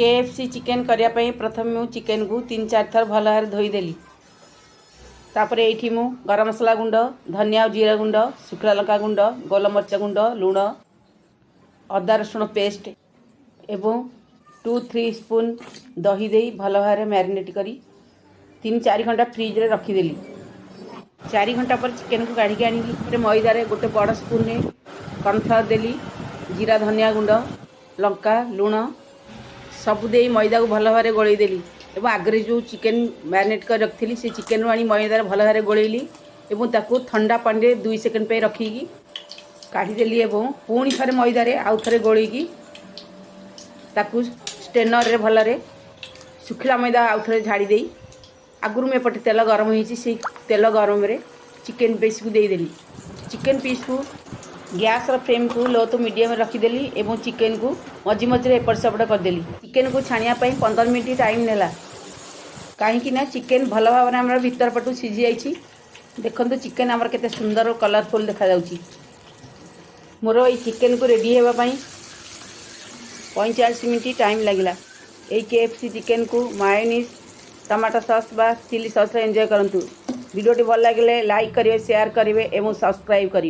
KFC chicken करने प्रथम मु चिकेन को 3-4 थर भल भाव धोईदेली। तापर ये मु गरम मसला गुंड, धनिया और जीरा गुंड, शुखला लंका गुंड, गोलमरिच गुंड, लुण, अदा रसुण पेस्ट एवं 2-3 स्पून दही दे भल भाव मैरिनेट करी 3-4 घंटा फ्रिज रे रखीदेली। 4 घंटा पर चिकेन को काढ़ी आनी मैदार गोटे बड़ स्पून में कॉर्नफ्लावर देली, जीरा धनिया गुंड, लंका, लुण सबू दे मैदा को भल भाव गोलेदेली और आगे जो चिकेन मैरिनेट कर रखी से चिकेन आनी मैदार भल भाव गोलेली और ताकू ठंडा पानी में 2 सेकेंड पे रखिकी काढ़ीदेली और पुणी थे मैदार आउ थे गोलेकी ताकू स्टेनर रे भल शुखला मैदा आउ थे झाड़ी आगुरी में एपटे तेल गरम होती तेल गरम रे चिकेन पीस को देदेली। चिकेन पीस को गैस फ्लेम को लो तो मीडियम रखीदेली और चिकेन को मझी मझे एपट सेपट करदेली। चिकेन को छाणिया 15 मिनट टाइम नेला कहीं चिकेन भल भाव में भीतर पटू सीझी जाइए। देखो चिकेन आमर केते सुंदर और कलरफुल देखा जाउची। मोर ये चिकेन को रेडी होगापाई 45 मिनट टाइम लगिला। ये KFC चिकेन को मायोनीज टमाटो सॉस बा चिली सॉस एंजॉय करंतु। वीडियोटी भल लगे लाइक करेंगे, शेयर करेंगे और सब्सक्राइब करेंगे।